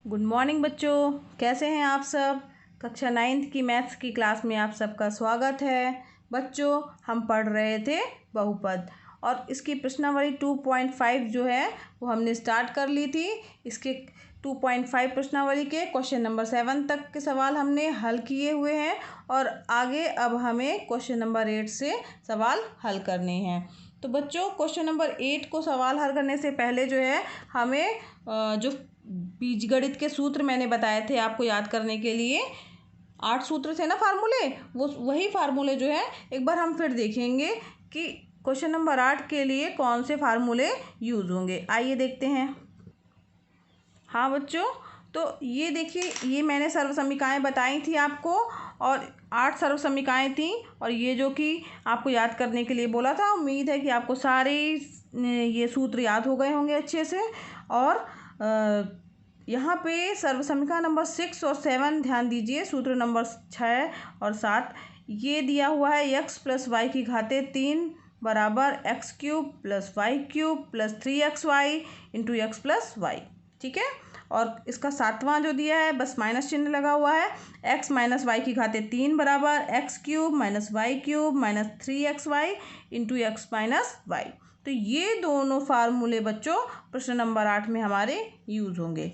Good morning बच्चों, कैसे हैं आप सब। कक्षा 9th की मैथ्स की क्लास में आप सबका स्वागत है। बच्चों, हम पढ़ रहे थे बहुपद और इसकी प्रश्नावली 2.5 जो है वो हमने स्टार्ट कर ली थी। इसके 2.5 प्रश्नावली के क्वेश्चन नंबर 7 तक के सवाल हमने हल किए हुए हैं और आगे अब हमें क्वेश्चन नंबर 8 से सवाल हल करने हैं। तो बच्चों, क्वेश्चन नंबर 8 को सवाल हल करने से पहले जो है हमें जो बीजगणित के सूत्र मैंने बताए थे आपको याद करने के लिए, 8 सूत्र थे ना फार्मूले, वो वही फार्मूले जो है एक बार हम फिर देखेंगे कि क्वेश्चन नंबर 8 के लिए कौन से फार्मूले यूज़ होंगे। आइए देखते हैं। हाँ बच्चों, तो ये देखिए, ये मैंने सर्वसमीकाएँ बताई थी आपको और 8 सर्वसमीकाएँ थी और ये जो कि आपको याद करने के लिए बोला था। उम्मीद है कि आपको सारे ये सूत्र याद हो गए होंगे अच्छे से। और यहाँ पे सर्वसमीका नंबर 6 और 7 ध्यान दीजिए। सूत्र नंबर 6 और 7 ये दिया हुआ है x प्लस वाई की घाते 3 बराबर x cube plus y cube plus 3xy into x plus y. ठीक है, और इसका 7वां जो दिया है बस माइनस चिन्ह लगा हुआ है। x माइनस वाई की घाते 3 बराबर x cube minus y cube minus 3xy into x minus y. तो ये दोनों फार्मूले बच्चों प्रश्न नंबर 8 में हमारे यूज़ होंगे।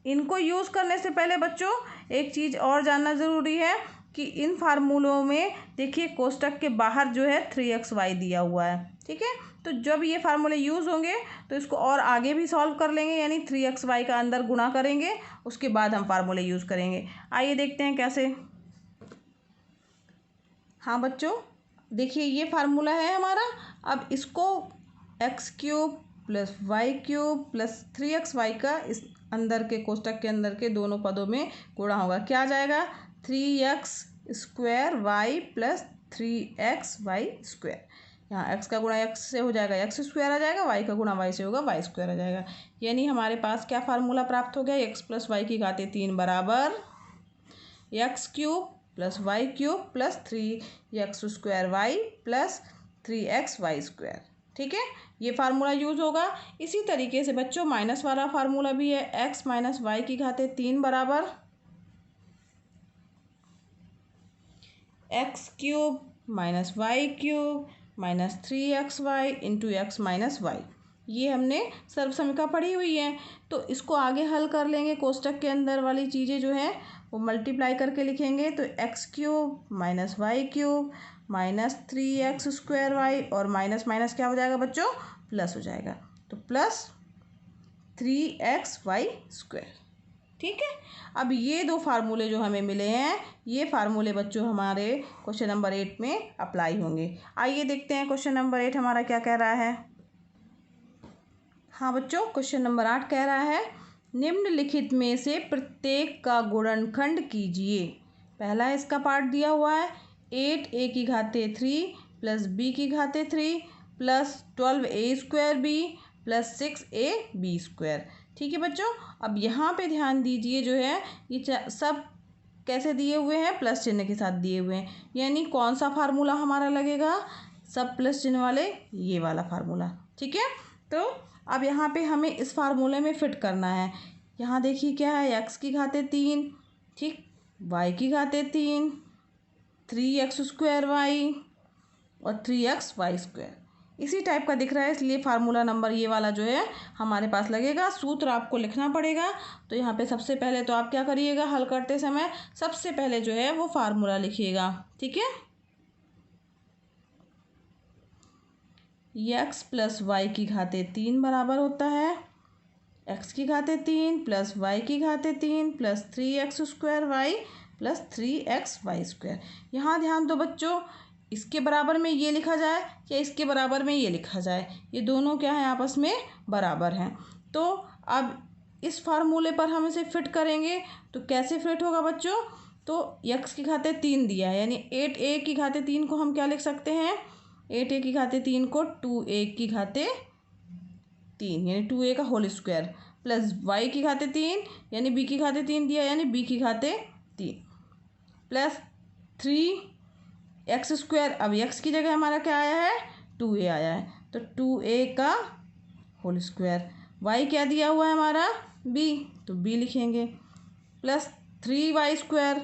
इनको यूज़ करने से पहले बच्चों एक चीज़ और जानना ज़रूरी है कि इन फार्मूलों में देखिए कोष्टक के बाहर जो है 3xy दिया हुआ है। ठीक है, तो जब ये फार्मूले यूज़ होंगे तो इसको और आगे भी सॉल्व कर लेंगे, यानी 3xy का अंदर गुणा करेंगे, उसके बाद हम फार्मूले यूज़ करेंगे। आइए देखते हैं कैसे। हाँ बच्चों, देखिए ये फार्मूला है हमारा। अब इसको x cube plus y cube plus 3xy का इस अंदर के कोष्टक के अंदर के दोनों पदों में गुणा होगा। क्या आ जाएगा? 3x square y plus 3xy square. यहाँ x का गुणा x से हो जाएगा एक्स स्क्वायर आ जाएगा, y का गुणा y से होगा वाई स्क्वायर आ जाएगा। यानी हमारे पास क्या फार्मूला प्राप्त हो गया? x प्लस वाई की घाते 3 बराबर x cube plus y cube plus 3x square y plus 3xy square. ठीक है, ये फार्मूला यूज़ होगा। इसी तरीके से बच्चों माइनस वाला फार्मूला भी है। x माइनस वाई की घाते 3 बराबर x cube minus y cube minus 3xy into x minus y. ये हमने सर्वसमीका पढ़ी हुई है, तो इसको आगे हल कर लेंगे। कोष्टक के अंदर वाली चीज़ें जो हैं वो मल्टीप्लाई करके लिखेंगे, तो x cube minus y cube minus 3x square y और माइनस माइनस क्या हो जाएगा बच्चों? प्लस हो जाएगा, तो प्लस 3xy स्क्वायर। ठीक है, अब ये दो फार्मूले जो हमें मिले हैं, ये फार्मूले बच्चों हमारे क्वेश्चन नंबर 8 में अप्लाई होंगे। आइए देखते हैं क्वेश्चन नंबर 8 हमारा क्या कह रहा है। हाँ बच्चों, क्वेश्चन नंबर 8 कह रहा है निम्नलिखित में से प्रत्येक का गुणनखंड कीजिए। पहला इसका पार्ट दिया हुआ है 8a की घाते 3 प्लस b की घाते 3 plus 12a square b plus 6ab square. ठीक है बच्चों, अब यहाँ पे ध्यान दीजिए, जो है ये सब कैसे दिए हुए हैं? प्लस चिन्ह के साथ दिए हुए हैं। यानी कौन सा फार्मूला हमारा लगेगा? सब प्लस चिन्ह वाले, ये वाला फार्मूला। ठीक है, तो अब यहाँ पे हमें इस फार्मूले में फिट करना है। यहाँ देखिए क्या है, x की घाते 3, ठीक, y की घाते 3, 3x स्क्वायर वाई और 3xy स्क्वायर। इसी टाइप का दिख रहा है, इसलिए फार्मूला नंबर ये वाला जो है हमारे पास लगेगा। सूत्र आपको लिखना पड़ेगा, तो यहाँ पे सबसे पहले तो आप क्या करिएगा, हल करते समय सबसे पहले जो है वो फार्मूला लिखिएगा। ठीक है, x प्लस वाई की घाते 3 बराबर होता है x की घाते 3 प्लस वाई की घाते 3 plus 3x square y plus 3xy square. यहाँ ध्यान दो बच्चों, इसके बराबर में ये लिखा जाए या इसके बराबर में ये लिखा जाए, ये दोनों क्या है? आपस में बराबर हैं। तो अब इस फार्मूले पर हम इसे फिट करेंगे, तो कैसे फिट होगा बच्चों? तो x की घाते 3 दिया है, यानी 8a की घाते 3 को हम क्या लिख सकते हैं? 8a की घाते 3 को 2a की घाते 3 यानी 2a का होल स्क्वायर प्लस y की घाते 3 यानी b की घाते 3 दिया, यानी b की घाते 3 प्लस 3x स्क्वायर। अब x की जगह हमारा क्या आया है? 2a आया है, तो 2a का होल स्क्वायर। y क्या दिया हुआ है हमारा? बी, तो बी लिखेंगे, प्लस 3y²,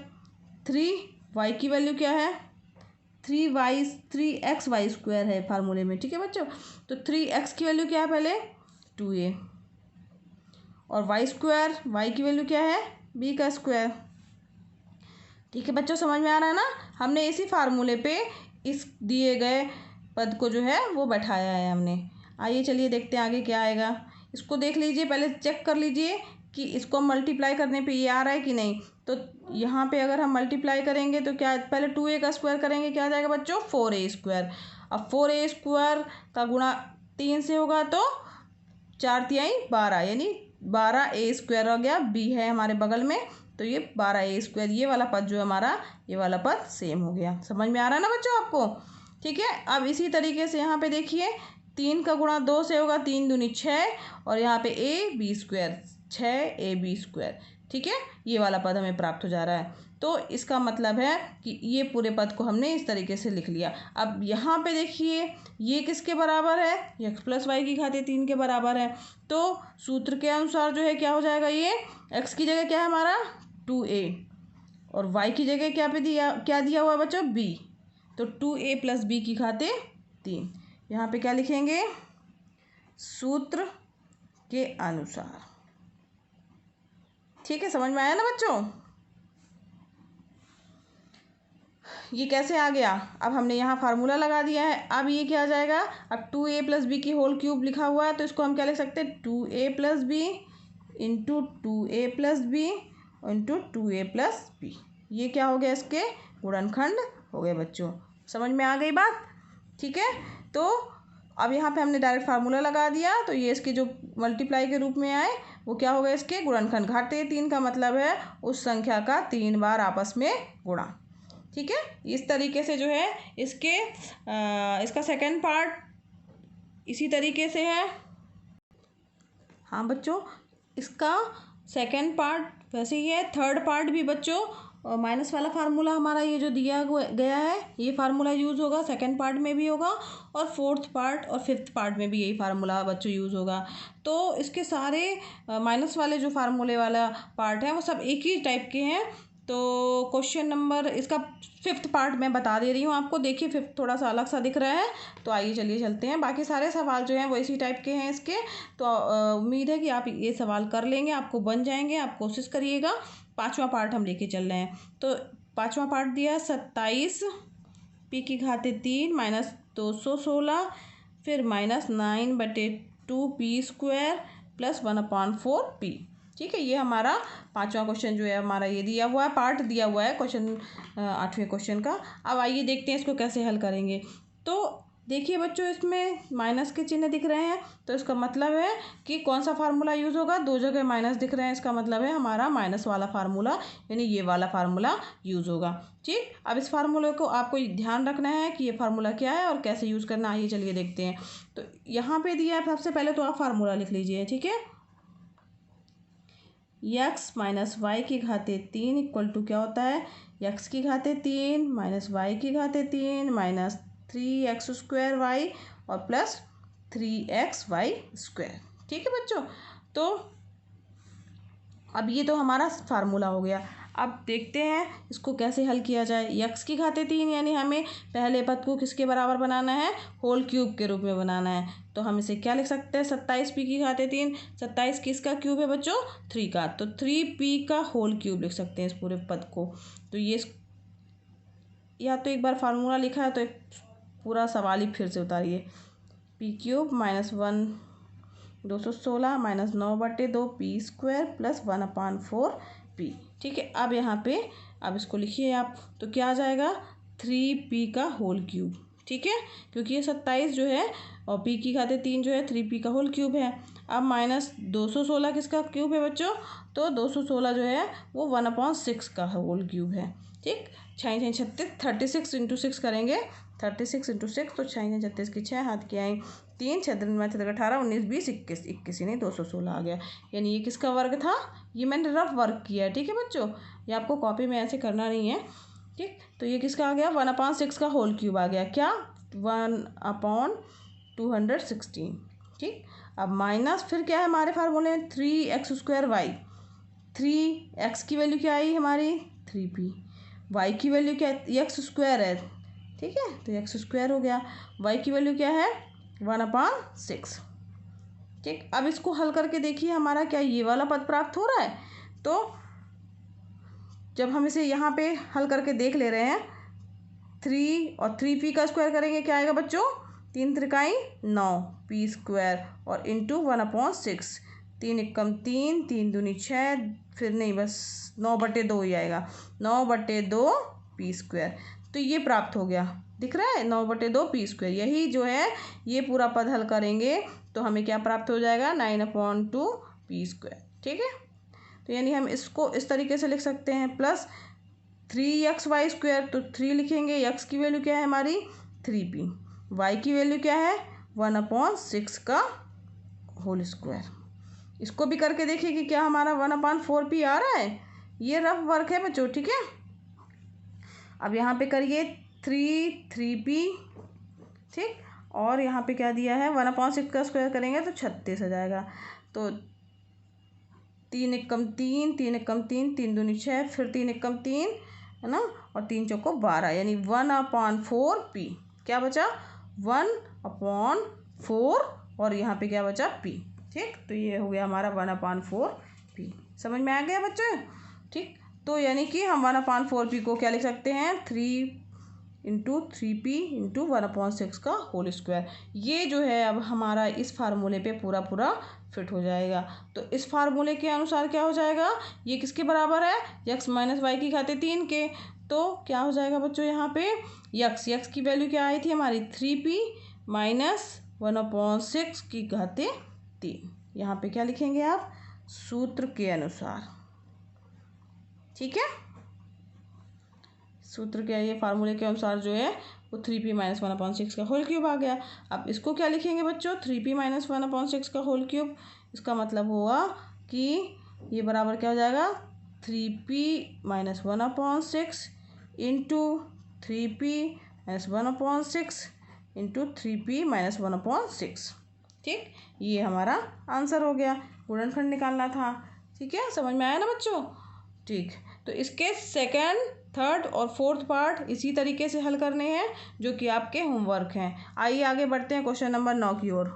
3y की वैल्यू क्या है, 3x y² है फार्मूले में, ठीक है बच्चों। तो 3x की वैल्यू क्या है पहले 2a, और y² की वैल्यू क्या है b का स्क्वायर। ठीक है बच्चों, समझ में आ रहा है ना। हमने इसी फार्मूले पे इस दिए गए पद को जो है वो बैठाया है हमने। आइए चलिए देखते हैं आगे क्या आएगा। इसको देख लीजिए, पहले चेक कर लीजिए कि इसको मल्टीप्लाई करने पे ये आ रहा है कि नहीं। तो यहाँ पे अगर हम मल्टीप्लाई करेंगे तो क्या, पहले 2a का स्क्वायर करेंगे, क्या आ जाएगा बच्चों 4a²। अब 4a² का गुणा 3 से होगा तो 4 तिहाई 12, यानी 12a² हो गया। b है हमारे बगल में, तो ये 12a², ये वाला पद जो है हमारा, ये वाला पद सेम हो गया। समझ में आ रहा है ना बच्चों आपको। ठीक है, अब इसी तरीके से यहाँ पे देखिए 3 का गुणा 2 से होगा, 3 दूनी 6, और यहाँ पे ab², 6ab²। ठीक है, ये वाला पद हमें प्राप्त हो जा रहा है। तो इसका मतलब है कि ये पूरे पद को हमने इस तरीके से लिख लिया। अब यहाँ पे देखिए ये किसके बराबर है, x + y की घात 3 के बराबर है। तो सूत्र के अनुसार जो है क्या हो जाएगा, ये x की जगह क्या है हमारा 2a, और y की जगह क्या दिया हुआ है बच्चों b, तो 2a + b की घात 3। यहाँ पे क्या लिखेंगे, सूत्र के अनुसार। ठीक है, समझ में आया ना बच्चों। ये कैसे आ गया, अब हमने यहाँ फार्मूला लगा दिया है। अब ये क्या आ जाएगा, अब 2a + b की होल क्यूब लिखा हुआ है, तो इसको हम क्या लिख सकते हैं 2a + b into 2a + b into 2a + b। ये क्या हो गया, इसके गुणनखंड हो गए बच्चों। समझ में आ गई बात। ठीक है, तो अब यहाँ पे हमने डायरेक्ट फार्मूला लगा दिया, तो ये इसके जो मल्टीप्लाई के रूप में आए वो क्या हो गया, इसके गुणनखंड। घात 3 का मतलब है उस संख्या का 3 बार आपस में गुणा। ठीक है, इस तरीके से जो है इसका सेकंड पार्ट इसी तरीके से है। हाँ बच्चों, इसका सेकंड पार्ट वैसे ही है। थर्ड पार्ट भी बच्चों माइनस वाला फार्मूला हमारा ये जो दिया गया है, ये फार्मूला यूज़ होगा, सेकंड पार्ट में भी होगा, और फोर्थ पार्ट और फिफ्थ पार्ट में भी यही फार्मूला बच्चों यूज़ होगा। तो इसके सारे माइनस वाले जो फार्मूले वाला पार्ट है वो सब एक ही टाइप के हैं। तो क्वेश्चन नंबर इसका फिफ्थ पार्ट मैं बता दे रही हूँ आपको। देखिए फिफ्थ थोड़ा सा अलग सा दिख रहा है, तो आइए चलिए चलते हैं। बाकी सारे सवाल जो हैं वो इसी टाइप के हैं इसके। तो उम्मीद है कि आप ये सवाल कर लेंगे, आपको बन जाएंगे, आप कोशिश करिएगा। पाँचवा पार्ट हम लेके चल रहे हैं। तो पाँचवा पार्ट दिया 27 p की घात 3 माइनस 216, फिर -9/2 p² प्लस 1/4 p। ठीक है, ये हमारा पांचवा क्वेश्चन जो है हमारा ये दिया हुआ है, पार्ट दिया हुआ है क्वेश्चन 8वें क्वेश्चन का। अब आइए देखते हैं इसको कैसे हल करेंगे। तो देखिए बच्चों, इसमें माइनस के चिन्ह दिख रहे हैं, तो इसका मतलब है कि कौन सा फार्मूला यूज़ होगा, दो जगह माइनस दिख रहे हैं, इसका मतलब है हमारा माइनस वाला फार्मूला यानी ये वाला फार्मूला यूज़ होगा। ठीक, अब इस फार्मूले को आपको ध्यान रखना है कि ये फार्मूला क्या है और कैसे यूज़ करना है। आइए चलिए देखते हैं। तो यहाँ पे दिया है, सबसे पहले तो आप फार्मूला लिख लीजिए। ठीक है, x - y की घात 3 इक्वल टू क्या होता है, x की घात 3 माइनस y की घात 3 माइनस 3x² y और प्लस 3xy²। ठीक है बच्चों, तो अब ये तो हमारा फार्मूला हो गया। अब देखते हैं इसको कैसे हल किया जाए। x की घात 3 यानी हमें पहले पद को किसके बराबर बनाना है, होल क्यूब के रूप में बनाना है। तो हम इसे क्या लिख सकते हैं, 27p की घात 3, 27 किसका क्यूब है बच्चों 3 का, तो 3p का होल क्यूब लिख सकते हैं इस पूरे पद को। तो ये या तो एक बार फार्मूला लिखा है तो एक पूरा सवाल ही फिर से उतारिए। p³ -1 216 -9/2 p² plus 1/4 p। ठीक है, अब यहाँ पे अब इसको लिखिए आप, तो क्या आ जाएगा 3p का होल क्यूब। ठीक है, क्योंकि ये 27 जो है और p की घात 3 जो है 3p का होल क्यूब है। अब -216 किसका क्यूब है बच्चों, तो 216 जो है वो 1/6 का होल क्यूब है। ठीक, 6 36 36 इंटू 6 करेंगे, 36 इंटू 6 तो 6 36 की 6 हाथ की आई 3 6 18 19 20 21 21 यानी 216 आ गया। यानी ये किसका वर्ग था, ये मैंने रफ वर्क किया है। ठीक है बच्चों, ये आपको कॉपी में ऐसे करना नहीं है। ठीक, तो ये किसका आ गया 1/6 का होल क्यूब आ गया, क्या 1/216। ठीक, अब माइनस फिर क्या है हमारे फार्मूले में 3x²y। 3x की वैल्यू क्या आई हमारी 3p, y की वैल्यू क्या है x² है, ठीक है, तो x² हो गया। y की वैल्यू क्या है 1/6। ठीक, अब इसको हल करके देखिए हमारा क्या ये वाला पद प्राप्त हो रहा है। तो जब हम इसे यहाँ पे हल करके देख ले रहे हैं, 3 और 3p का स्क्वायर करेंगे क्या आएगा बच्चों, 3 त्रिकाई 9 p² और इंटू 1/6। 3 एकम 3, 3 दूनी 6, फिर नहीं बस 9/2 ही आएगा, 9/2 p²। तो ये प्राप्त हो गया, दिख रहा है 9/2 p²। यही जो है ये पूरा पद हल करेंगे तो हमें क्या प्राप्त हो जाएगा 9/2 p²। ठीक है, तो यानी हम इसको इस तरीके से लिख सकते हैं, प्लस 3xy², तो 3 लिखेंगे, x की वैल्यू क्या है हमारी 3p, y की वैल्यू क्या है 1/6 का होल स्क्वायर। इसको भी करके देखिए कि क्या हमारा 1/4p आ रहा है। ये रफ वर्क है बच्चों, ठीक है। अब यहाँ पे करिए 3p, ठीक, और यहाँ पे क्या दिया है 1/6 का स्क्वायर करेंगे तो 36 आ जाएगा। तो 3 एकम 3, 3 एकम 3, 3 दूनी 6, फिर 3 एकम 3 है ना, और 3 चौको 12, यानी 1/4p। क्या बचा 1/4 और यहाँ पे क्या बचा p। ठीक, तो ये हो गया हमारा 1/4p। समझ में आ गया बच्चों, ठीक। तो यानी कि हम 1/4p को क्या लिख सकते हैं 3 इंटू 3p इंटू 1/6 का होल स्क्वायर। ये जो है अब हमारा इस फार्मूले पे पूरा पूरा फिट हो जाएगा। तो इस फार्मूले के अनुसार क्या हो जाएगा, ये किसके बराबर है x माइनस वाई की घाते 3 के। तो क्या हो जाएगा बच्चों यहाँ पे x की वैल्यू क्या आई थी हमारी 3p माइनस 1/6 की घाते 3। यहाँ पे क्या लिखेंगे आप सूत्र के अनुसार, ठीक है, सूत्र क्या है ये फार्मूले के अनुसार जो है वो 3p माइनस 1/6 का होल क्यूब आ गया। अब इसको क्या लिखेंगे बच्चों 3p माइनस 1/6 का होल क्यूब। इसका मतलब हुआ कि ये बराबर क्या हो जाएगा 3p minus 1/6 into 3p minus 1/6 into 3p minus 1/6। ठीक, ये हमारा आंसर हो गया। गुणनखंड निकालना था, ठीक है, समझ में आया ना बच्चों। ठीक, तो इसके सेकंड, थर्ड और फोर्थ पार्ट इसी तरीके से हल करने हैं जो कि आपके होमवर्क हैं। आइए आगे बढ़ते हैं क्वेश्चन नंबर 9 की ओर।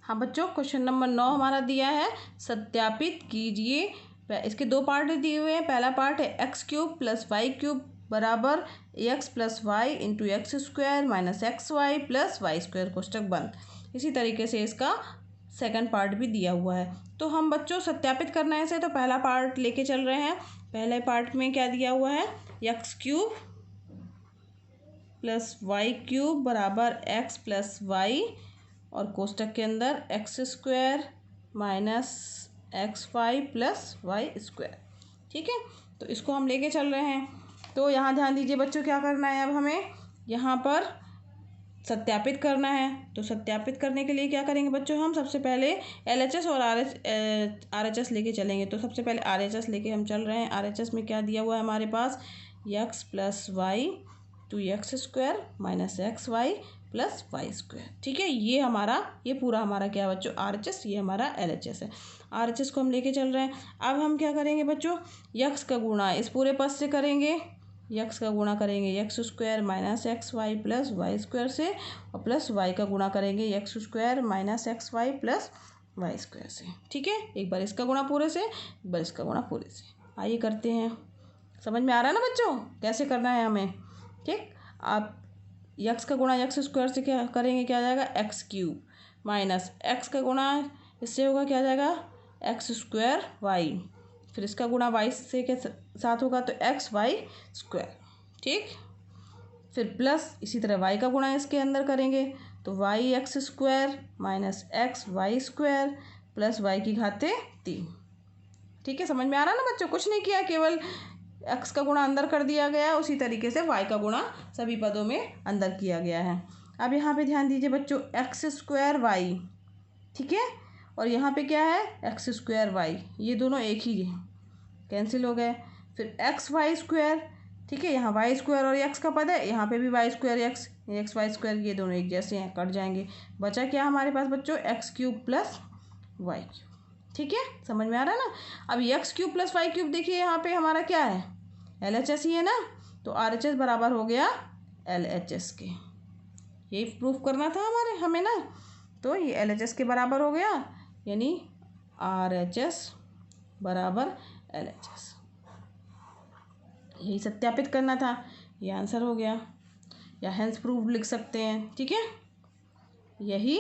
हाँ बच्चों, क्वेश्चन नंबर 9 हमारा दिया है, सत्यापित कीजिए। इसके दो पार्ट दिए हुए हैं। पहला पार्ट है x³ + y³ बराबर x + y into x² minus xy plus y² कोष्टक बंद। इसी तरीके से इसका सेकंड पार्ट भी दिया हुआ है। तो हम बच्चों सत्यापित करना है इसे, तो पहला पार्ट लेके चल रहे हैं। पहले पार्ट में क्या दिया हुआ है x³ + y³ बराबर x + y और कोष्टक के अंदर x² minus xy plus y²। ठीक है, तो इसको हम लेके चल रहे हैं। तो यहाँ ध्यान दीजिए बच्चों, क्या करना है अब हमें यहाँ पर सत्यापित करना है। तो सत्यापित करने के लिए क्या करेंगे बच्चों, हम सबसे पहले LHS और RHS लेके चलेंगे। तो सबसे पहले RHS लेके हम चल रहे हैं। RHS में क्या दिया हुआ है हमारे पास x + y 2x² minus xy plus y²। ठीक है, ये पूरा हमारा क्या बच्चों RHS, ये हमारा LHS है। RHS को हम लेके चल रहे हैं। अब हम क्या करेंगे बच्चों, x का गुणा इस पूरे पद से करेंगे, x का गुणा करेंगे x² minus xy plus y² से, और प्लस y का गुणा करेंगे x² minus xy plus y² से। ठीक है, एक बार इसका गुणा पूरे से, एक बार इसका गुणा पूरे से। आइए करते हैं। समझ में आ रहा है ना बच्चों कैसे करना है हमें। ठीक, आप x का गुणा x² से क्या करेंगे, क्या आ जाएगा x³ माइनस x का गुणा इससे होगा क्या आ जाएगा x²y, फिर इसका गुणा y से के साथ होगा तो xy²। ठीक, फिर प्लस इसी तरह y का गुणा इसके अंदर करेंगे तो yx² minus xy² plus y की घाते 3। ठीक है, समझ में आ रहा है ना बच्चों, कुछ नहीं किया, केवल x का गुणा अंदर कर दिया गया, उसी तरीके से y का गुणा सभी पदों में अंदर किया गया है। अब यहाँ पे ध्यान दीजिए बच्चों x²y, ठीक है, और यहाँ पे क्या है x²y, ये दोनों एक ही है, कैंसिल हो गए। फिर xy² ठीक है। यहाँ वाई स्क्वायर और एक्स का पद है, यहाँ पे भी y square x y square ये दोनों एक जैसे हैं, कट जाएंगे। बचा क्या हमारे पास बच्चों, x cube plus y cube. ठीक है, समझ में आ रहा है ना। अब x cube plus y cube देखिए यहाँ पे हमारा क्या है, LHS ही है ना, तो RHS बराबर हो गया LHS के। यही प्रूफ करना था हमें ना, तो ये LHS के बराबर हो गया, यानी RHS बराबर LHS, यही सत्यापित करना था। ये आंसर हो गया, या हेंस प्रूफ लिख सकते हैं। ठीक है, यही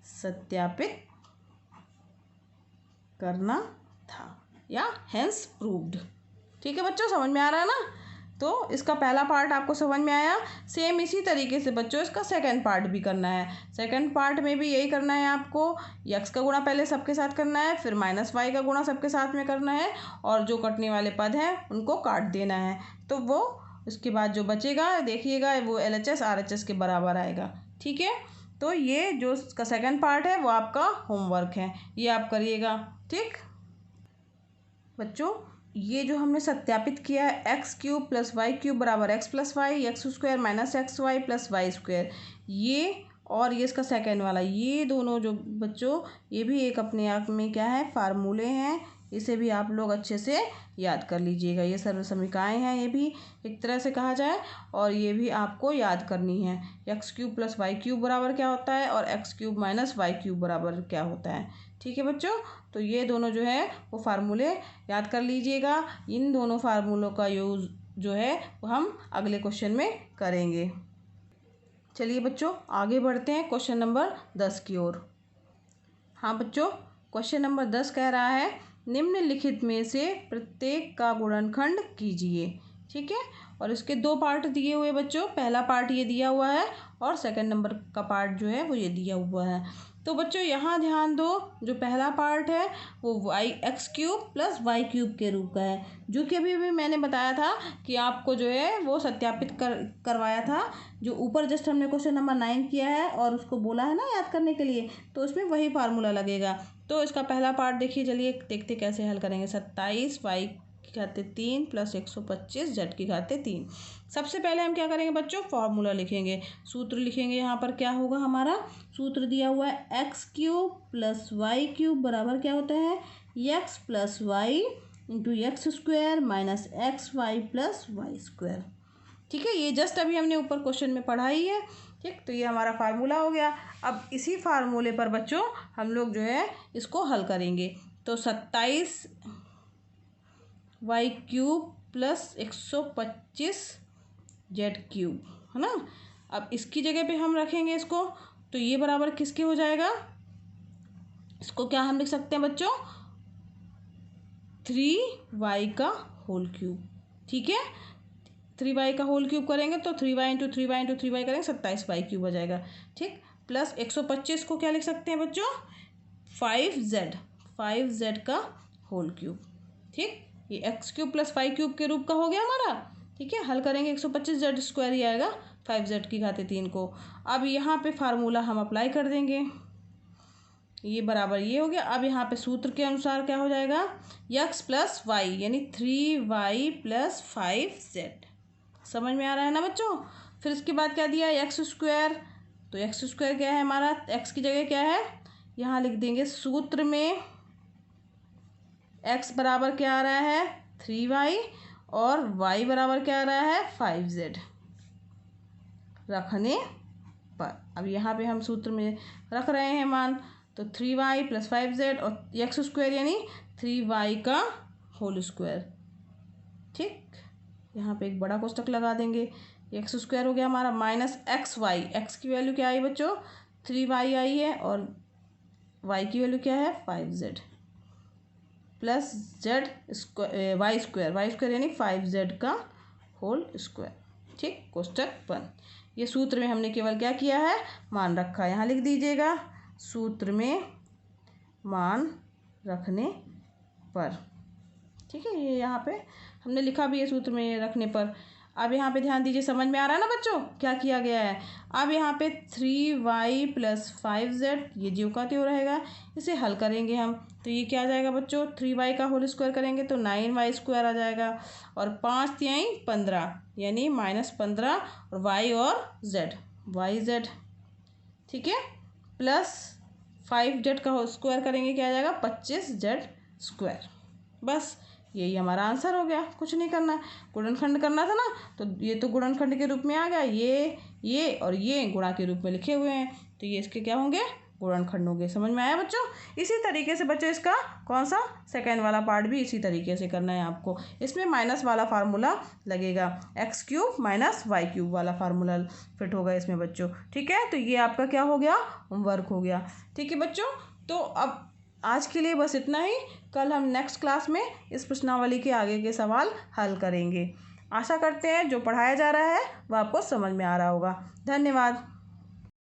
सत्यापित करना था या हेंस प्रूव्ड। ठीक है बच्चों, समझ में आ रहा है ना। तो इसका पहला पार्ट आपको समझ में आया। सेम इसी तरीके से बच्चों इसका सेकंड पार्ट भी करना है। सेकंड पार्ट में भी यही करना है आपको, एक्स का गुणा पहले सबके साथ करना है, फिर माइनस वाई का गुणा सबके साथ में करना है, और जो कटने वाले पद हैं उनको काट देना है। तो वो उसके बाद जो बचेगा देखिएगा वो LHS RHS के बराबर आएगा। ठीक है, तो ये जो इसका सेकंड पार्ट है वो आपका होमवर्क है, ये आप करिएगा। ठीक बच्चों, ये जो हमने सत्यापित किया है x cube plus y cube बराबर x plus y, x square minus x y plus y square, ये और ये इसका सेकेंड वाला, ये दोनों जो बच्चों ये भी एक अपने आप में क्या है, फार्मूले हैं। इसे भी आप लोग अच्छे से याद कर लीजिएगा। ये सर्व समीकरणाएँ हैं, ये भी एक तरह से कहा जाए, और ये भी आपको याद करनी है। X cube plus y cube बराबर क्या होता है, और x cube minus y cube बराबर क्या होता है। ठीक है बच्चों, तो ये दोनों जो है वो फार्मूले याद कर लीजिएगा। इन दोनों फार्मूलों का यूज़ जो है वो हम अगले क्वेश्चन में करेंगे। चलिए बच्चों आगे बढ़ते हैं क्वेश्चन नंबर 10 की ओर। हाँ बच्चों, क्वेश्चन नंबर 10 कह रहा है निम्नलिखित में से प्रत्येक का गुणनखंड कीजिए। ठीक है, और इसके दो पार्ट दिए हुए बच्चों, पहला पार्ट ये दिया हुआ है और सेकंड नंबर का पार्ट जो है वो ये दिया हुआ है। तो बच्चों यहाँ ध्यान दो, जो पहला पार्ट है वो y x cube plus y cube के रूप का है, जो कि अभी मैंने बताया था कि आपको जो है वो सत्यापित करवाया था। जो ऊपर जस्ट हमने क्वेश्चन नंबर 9 किया है और उसको बोला है ना याद करने के लिए, तो उसमें वही फार्मूला लगेगा। तो इसका पहला पार्ट देखिए, चलिए देखते कैसे हल करेंगे। 27 वाई की घाते 3 प्लस 125 जेड की घाते 3। सबसे पहले हम क्या करेंगे बच्चों, फॉर्मूला लिखेंगे, सूत्र लिखेंगे। यहाँ पर क्या होगा, हमारा सूत्र दिया हुआ है x cube plus y cube बराबर क्या होता है, x plus y into x square minus x y plus y square. ठीक है, ये जस्ट अभी हमने ऊपर क्वेश्चन में पढ़ा ही है। ठीक, तो ये हमारा फार्मूला हो गया। अब इसी फार्मूले पर बच्चों हम लोग जो है इसको हल करेंगे। तो 27 y cube plus 125 z cube है ना। अब इसकी जगह पे हम रखेंगे इसको, तो ये बराबर किसके हो जाएगा, इसको क्या हम लिख सकते हैं बच्चों, 3y का होल क्यूब। ठीक है, 3y का होल क्यूब करेंगे तो 3y into 3y into 3y करेंगे 27y क्यूब हो जाएगा। ठीक, प्लस 125 को क्या लिख सकते हैं बच्चों, 5z का होल क्यूब। ठीक, ये x cube plus y cube के रूप का हो गया हमारा। ठीक है, हल करेंगे 125 जेड स्क्वायर ही आएगा 5z की घाते 3 को। अब यहाँ पे फार्मूला हम अप्लाई कर देंगे, ये बराबर ये हो गया। अब यहाँ पे सूत्र के अनुसार क्या हो जाएगा, एक्स प्लस वाई यानी 3y प्लस 5z। समझ में आ रहा है ना बच्चों। फिर इसके बाद क्या दिया, एक्स स्क्वायर, तो एक्स स्क्वायर क्या है हमारा, एक्स की जगह क्या है, यहाँ लिख देंगे सूत्र में x बराबर क्या आ रहा है 3y और y बराबर क्या आ रहा है 5z रखने पर। अब यहाँ पे हम सूत्र में रख रहे हैं मान, तो 3y प्लस 5z और एक्स स्क्वायर यानी 3y का होल स्क्वायर। ठीक, यहाँ पे एक बड़ा कोष्टक लगा देंगे, एक्स स्क्वायर हो गया हमारा माइनस एक्स वाई, एक्स की वैल्यू क्या आई बच्चों 3y आई है और y की वैल्यू क्या है 5z plus z square y square यानी 5z का होल स्क्वायर। ठीक, कोष्टक बंद। ये सूत्र में हमने केवल क्या किया है, मान रखा है। यहाँ लिख दीजिएगा सूत्र में मान रखने पर। ठीक है, ये यहाँ पे हमने लिखा भी है सूत्र में रखने पर। अब यहाँ पे ध्यान दीजिए, समझ में आ रहा है ना बच्चों क्या किया गया है। अब यहाँ पे 3y + 5z ये ज्यों का त्यों रहेगा, इसे हल करेंगे हम तो ये क्या आ जाएगा बच्चों, 3y का होल स्क्वायर करेंगे तो 9y² आ जाएगा और 5 तिहाई 15 यानी -15 और y और z, ठीक है, प्लस 5z का होल स्क्वायर करेंगे क्या आ जाएगा 25z²। बस यही हमारा आंसर हो गया, कुछ नहीं करना है। गुणनखंड करना था ना, तो ये तो गुणनखंड के रूप में आ गया, ये और ये गुणा के रूप में लिखे हुए हैं तो ये इसके क्या होंगे, गुणनखंड होंगे। समझ में आया बच्चों। इसी तरीके से बच्चों इसका कौन सा सेकेंड वाला पार्ट भी इसी तरीके से करना है आपको। इसमें माइनस वाला फार्मूला लगेगा, x³ - y³ वाला फार्मूला फिट होगा इसमें बच्चों, ठीक है। तो ये आपका क्या हो गया, होमवर्क हो गया, ठीक है बच्चों। तो अब आज के लिए बस इतना ही। कल हम नेक्स्ट क्लास में इस प्रश्नावली के आगे के सवाल हल करेंगे। आशा करते हैं जो पढ़ाया जा रहा है वह आपको समझ में आ रहा होगा। धन्यवाद।